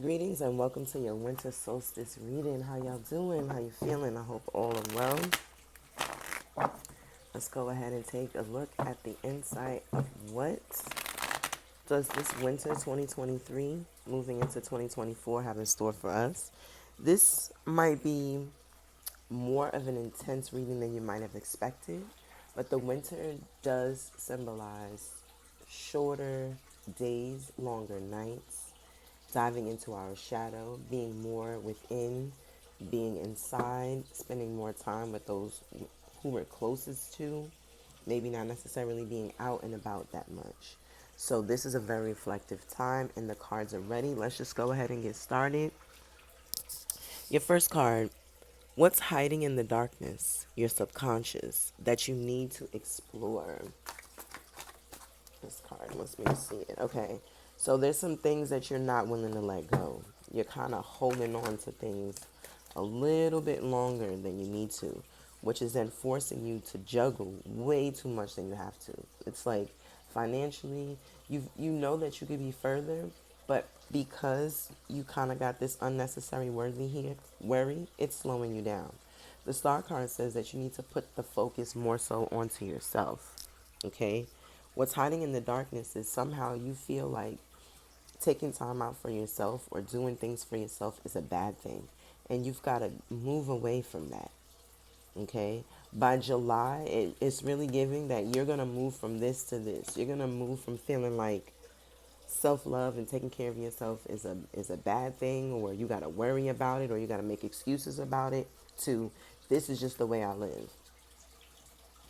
Greetings and welcome to your winter solstice reading. How y'all doing? How you feeling? I hope all are well. Let's go ahead and take a look at the insight of what does this winter 2023 moving into 2024 have in store for us. This might be more of an intense reading than you might have expected, but the winter does symbolize shorter days, longer nights, diving into our shadow, being more within, being inside, spending more time with those who we're closest to, maybe not necessarily being out and about that much. So, this is a very reflective time, and the cards are ready. Let's just go ahead and get started. Your first card: what's hiding in the darkness, your subconscious, that you need to explore? This card wants me to see it. Okay. So there's some things that you're not willing to let go. You're kind of holding on to things a little bit longer than you need to, which is then forcing you to juggle way too much than you have to. It's like financially, you know that you could be further, but because you kind of got this unnecessary worry, it's slowing you down. The star card says that you need to put the focus more so onto yourself. Okay? What's hiding in the darkness is somehow you feel like taking time out for yourself or doing things for yourself is a bad thing. And you've got to move away from that. Okay? By July, it's really giving that you're going to move from this to this. You're going to move from feeling like self-love and taking care of yourself is a bad thing, or you got to worry about it, or you got to make excuses about it, to this is just the way I live.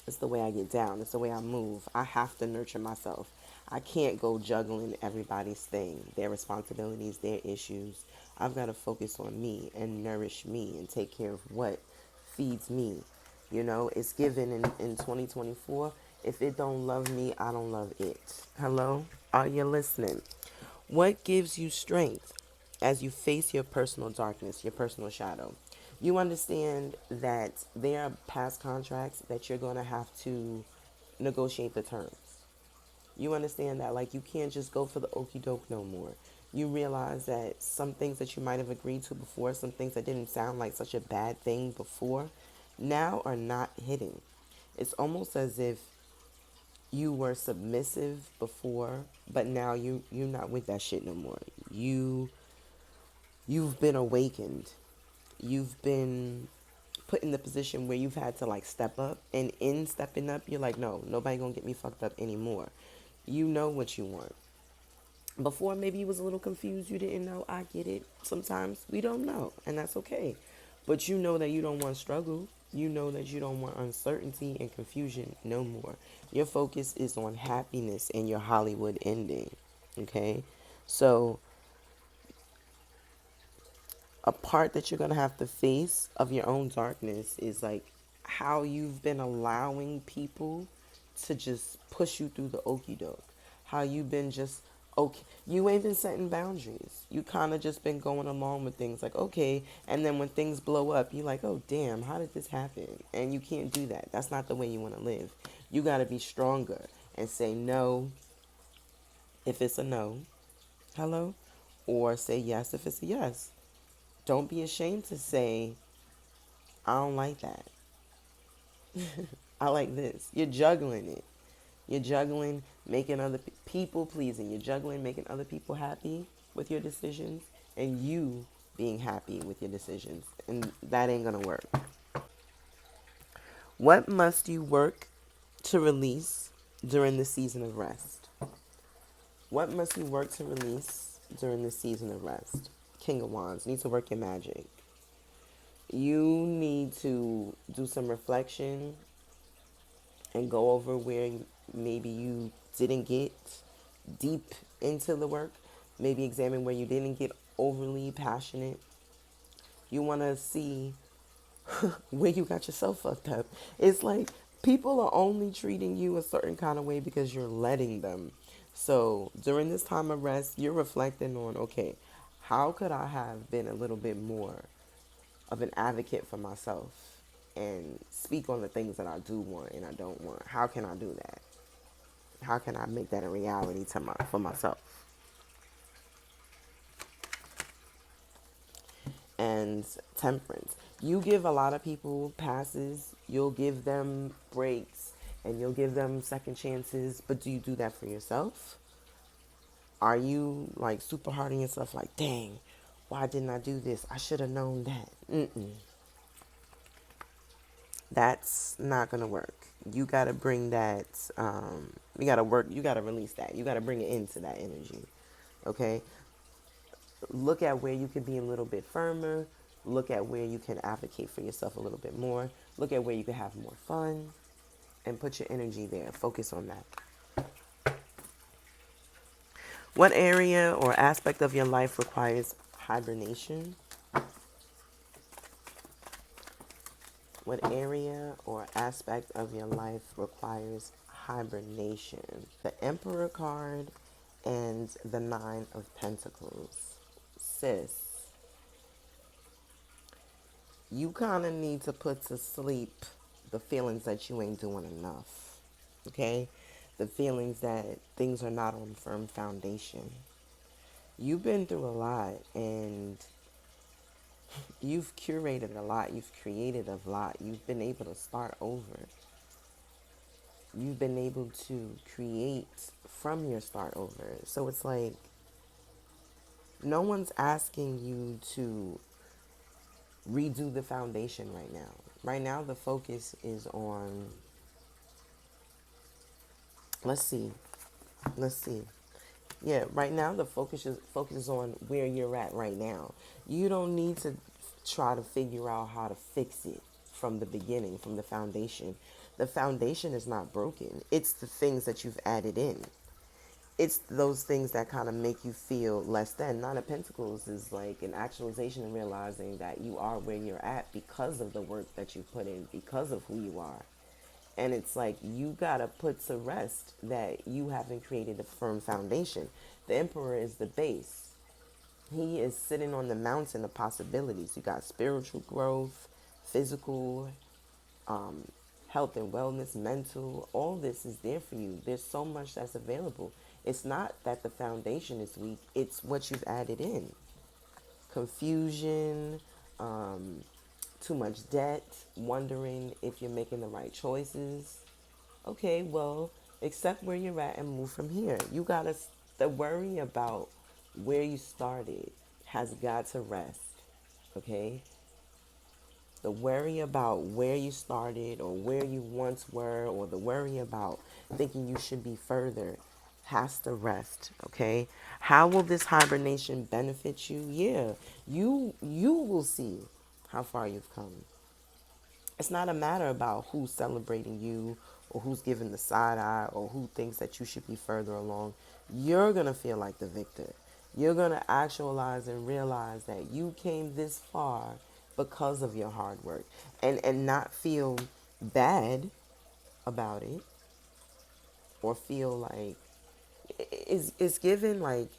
It's the way I get down. It's the way I move. I have to nurture myself. I can't go juggling everybody's thing, their responsibilities, their issues. I've got to focus on me and nourish me and take care of what feeds me. You know, it's given in 2024. If it don't love me, I don't love it. Hello? Are you listening? What gives you strength as you face your personal darkness, your personal shadow? You understand that there are past contracts that you're going to have to negotiate the terms. You understand that, like, you can't just go for the okey doke no more. You realize that some things that you might have agreed to before, some things that didn't sound like such a bad thing before, now are not hitting. It's almost as if you were submissive before, but now you're not with that shit no more. You've been awakened. You've been put in the position where you've had to like step up, and in stepping up you're like, no, nobody gonna get me fucked up anymore. You know what you want. Before, maybe you was a little confused, you didn't know. I get it. Sometimes we don't know, and that's okay. But you know that you don't want struggle. You know that you don't want uncertainty and confusion no more. Your focus is on happiness and your Hollywood ending. Okay? So a part that you're going to have to face of your own darkness is like how you've been allowing people to just push you through the okey doke. How you've been just okay. You ain't been setting boundaries. You kind of just been going along with things like, okay. And then when things blow up, you're like, oh, damn, how did this happen? And you can't do that. That's not the way you want to live. You got to be stronger and say no if it's a no. Hello? Or say yes if it's a yes. Don't be ashamed to say, I don't like that. I like this. You're juggling it. You're juggling making other people pleasing. You're juggling making other people happy with your decisions and you being happy with your decisions. And that ain't going to work. What must you work to release during the season of rest? What must you work to release during the season of rest? King of Wands. You need to work your magic. You need to do some reflection and go over where maybe you didn't get deep into the work. Maybe examine where you didn't get overly passionate. You want to see where you got yourself fucked up. It's like people are only treating you a certain kind of way because you're letting them. So during this time of rest, you're reflecting on, okay, how could I have been a little bit more of an advocate for myself and speak on the things that I do want and I don't want? How can I do that? How can I make that a reality for myself? and Temperance. You give a lot of people passes, you'll give them breaks, and you'll give them second chances, but do you do that for yourself? Are you like super hard on yourself, like, dang, why didn't I do this? I should have known that. Mm-mm. That's not gonna work. You gotta bring that. You gotta work. You gotta release that. You gotta bring it into that energy. Okay. Look at where you can be a little bit firmer. Look at where you can advocate for yourself a little bit more. Look at where you can have more fun, and put your energy there. Focus on that. What area or aspect of your life requires hibernation? What area or aspect of your life requires hibernation? The Emperor card and the Nine of Pentacles. Sis, you kind of need to put to sleep the feelings that you ain't doing enough. Okay? The feelings that things are not on firm foundation. You've been through a lot, and you've curated a lot. You've created a lot. You've been able to start over. You've been able to create from your start over. So it's like no one's asking you to redo the foundation right now. Right now, the focus is on, let's see, let's see. Yeah, right now the focus is on where you're at right now. You don't need to try to figure out how to fix it from the beginning, from the foundation. The foundation is not broken. It's the things that you've added in. It's those things that kind of make you feel less than. Nine of Pentacles is like an actualization and realizing that you are where you're at because of the work that you put in, because of who you are. And it's like you gotta put to rest that you haven't created a firm foundation. The Emperor is the base. He is sitting on the mountain of possibilities. You got spiritual growth, physical, health and wellness, mental. All this is there for you. There's so much that's available. It's not that the foundation is weak. It's what you've added in. Confusion, too much debt, wondering if you're making the right choices. Okay, well, accept where you're at and move from here. You gotta, the worry about where you started has got to rest. Okay? The worry about where you started or where you once were, or the worry about thinking you should be further, has to rest. Okay? How will this hibernation benefit you? Yeah, you will see how far you've come. It's not a matter about who's celebrating you or who's giving the side eye or who thinks that you should be further along. You're going to feel like the victor. You're going to actualize and realize that you came this far because of your hard work, and not feel bad about it, or feel like it's given like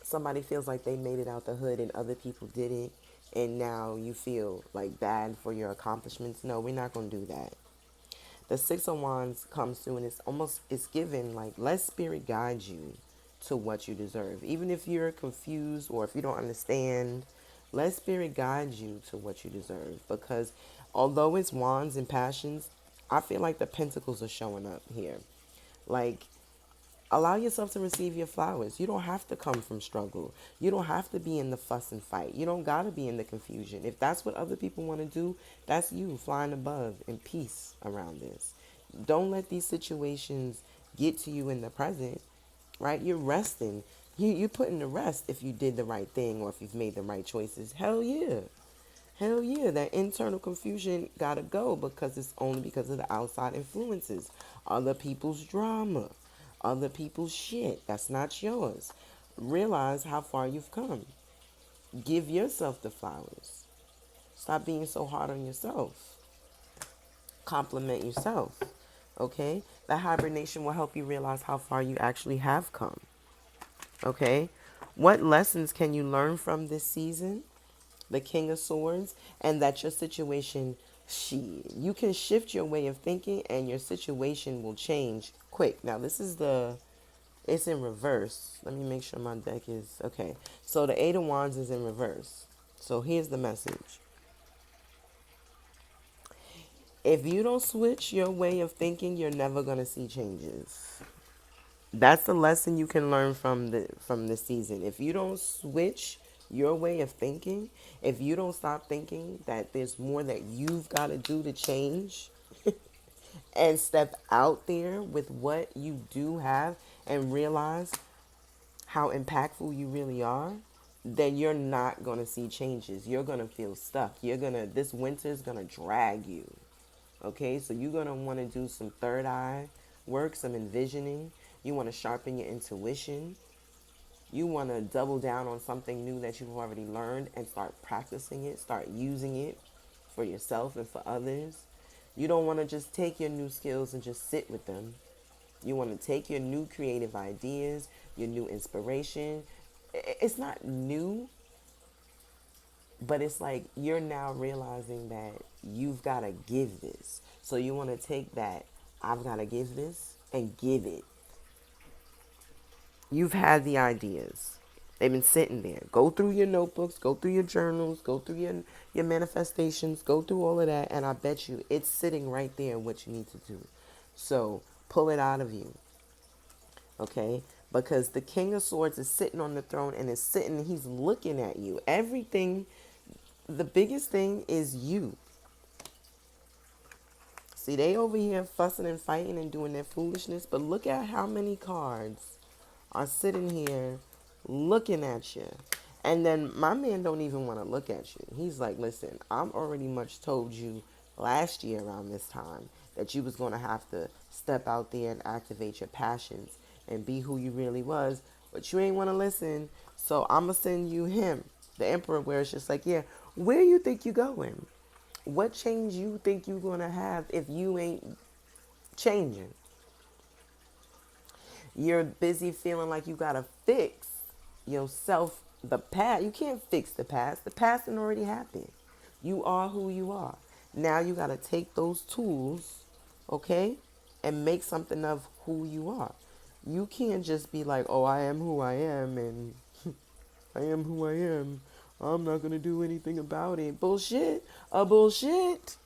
somebody feels like they made it out the hood and other people didn't, and now you feel like bad for your accomplishments. No, we're not going to do that. The Six of Wands comes through, and it's given like, let spirit guide you to what you deserve. Even if you're confused or if you don't understand, let spirit guide you to what you deserve. Because although it's wands and passions, I feel like the pentacles are showing up here. Like, allow yourself to receive your flowers. You don't have to come from struggle. You don't have to be in the fuss and fight. You don't got to be in the confusion. If that's what other people want to do, that's you flying above in peace around this. Don't let these situations get to you in the present, right? You're resting. You're putting to rest if you did the right thing or if you've made the right choices. Hell yeah. Hell yeah, that internal confusion gotta go, because it's only because of the outside influences. Other people's drama, other people's shit. That's not yours. Realize how far you've come. Give yourself the flowers. Stop being so hard on yourself. Compliment yourself. Okay? That hibernation will help you realize how far you actually have come. Okay? What lessons can you learn from this season? The King of Swords, and that your situation, you can shift your way of thinking and your situation will change quick. Now, it's in reverse. Let me make sure my deck is, okay. So the Eight of Wands is in reverse. So here's the message. If you don't switch your way of thinking, you're never going to see changes. That's the lesson you can learn from this season. If you don't switch your way of thinking, if you don't stop thinking that there's more that you've got to do to change and step out there with what you do have and realize how impactful you really are, then you're not going to see changes. You're going to feel stuck. This winter is going to drag you. Okay, so you're going to want to do some third eye work, some envisioning. You want to sharpen your intuition. You want to double down on something new that you've already learned and start practicing it, start using it for yourself and for others. You don't want to just take your new skills and just sit with them. You want to take your new creative ideas, your new inspiration. It's not new, but it's like you're now realizing that you've got to give this. So you want to take that, I've got to give this, and give it. You've had the ideas. They've been sitting there. Go through your notebooks, go through your journals, go through your manifestations, go through all of that, and I bet you it's sitting right there what you need to do. So pull it out of you. Okay? Because the King of Swords is sitting on the throne and is sitting, he's looking at you. Everything, the biggest thing is you. See, they over here fussing and fighting and doing their foolishness, but look at how many cards are sitting here looking at you. And then my man don't even want to look at you. He's like, listen, I'm already much told you last year around this time that you was going to have to step out there and activate your passions and be who you really was, but you ain't want to listen. So I'm going to send you him, the emperor, where it's just like, yeah, where you think you going? What change you think you going to have if you ain't changing? You're busy feeling like you got to fix yourself, the past. You can't fix the past. The past had already happened. You are who you are. Now you got to take those tools, okay, and make something of who you are. You can't just be like, oh, I am who I am and I am who I am. I'm not going to do anything about it. Bullshit. Bullshit.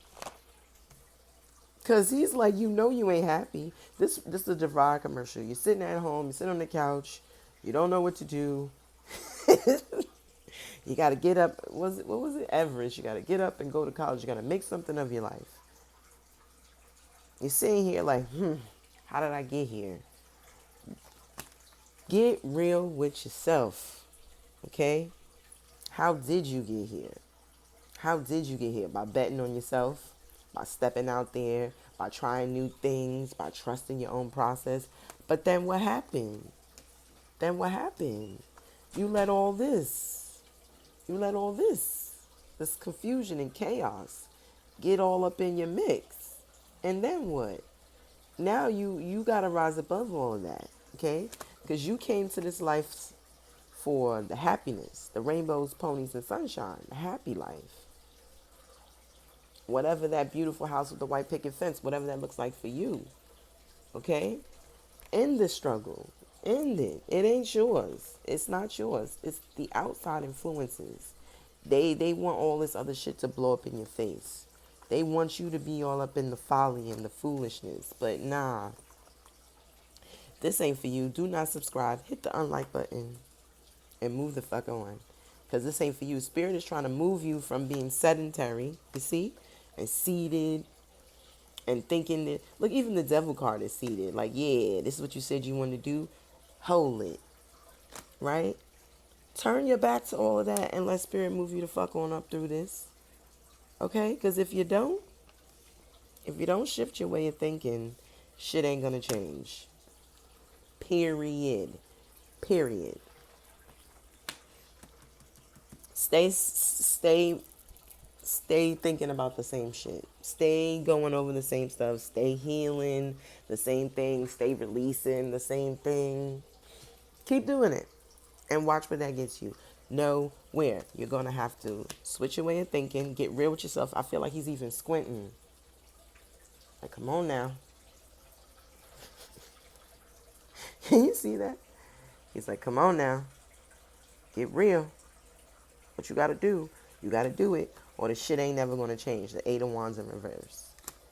Because he's like, you ain't happy. This is a Divide commercial. You're sitting at home. You sit on the couch. You don't know what to do. You got to get up. What was it? Everest. You got to get up and go to college. You got to make something of your life. You're sitting here like, how did I get here? Get real with yourself. Okay? How did you get here? How did you get here? By betting on yourself? By stepping out there? By trying new things? By trusting your own process? But then what happened? Then what happened? You let all this, this confusion and chaos get all up in your mix. And then what? Now you got to rise above all of that, okay? Because you came to this life for the happiness, the rainbows, ponies, and sunshine, the happy life. Whatever that beautiful house with the white picket fence, whatever that looks like for you, okay? End the struggle. End it. It ain't yours. It's not yours. It's the outside influences. They want all this other shit to blow up in your face. They want you to be all up in the folly and the foolishness. But nah, this ain't for you. Do not subscribe. Hit the unlike button and move the fuck on. Because this ain't for you. Spirit is trying to move you from being sedentary, you see, and seated and thinking that, look, even the devil card is seated. Like, yeah, this is what you said you wanted to do. Hold it. Right? Turn your back to all of that and let spirit move you the fuck on up through this. Okay? Because if you don't shift your way of thinking, shit ain't gonna change. Period. Period. Stay thinking about the same shit. Stay going over the same stuff. Stay healing the same thing. Stay releasing the same thing. Keep doing it. And watch where that gets you. Know where you're going to have to switch your way of thinking. Get real with yourself. I feel like he's even squinting. Like, come on now. Can you see that? He's like, come on now. Get real. What you got to do. You got to do it, or the shit ain't never going to change. The Eight of Wands in reverse.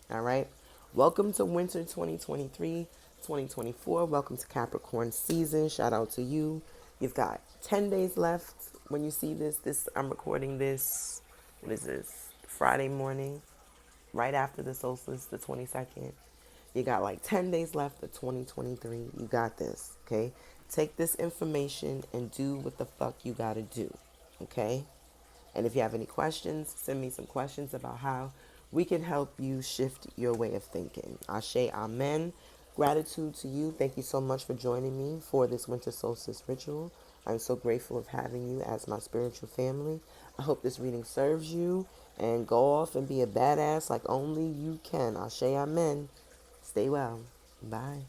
All right? Welcome to winter 2023, 2024. Welcome to Capricorn season. Shout out to you. You've got 10 days left when you see this. I'm recording this, what is this, Friday morning, right after the solstice, the 22nd. You got like 10 days left of 2023. You got this, okay? Take this information and do what the fuck you got to do, okay? And if you have any questions, send me some questions about how we can help you shift your way of thinking. Ashe, amen. Gratitude to you. Thank you so much for joining me for this winter solstice ritual. I'm so grateful of having you as my spiritual family. I hope this reading serves you, and go off and be a badass like only you can. Ashe, amen. Stay well. Bye.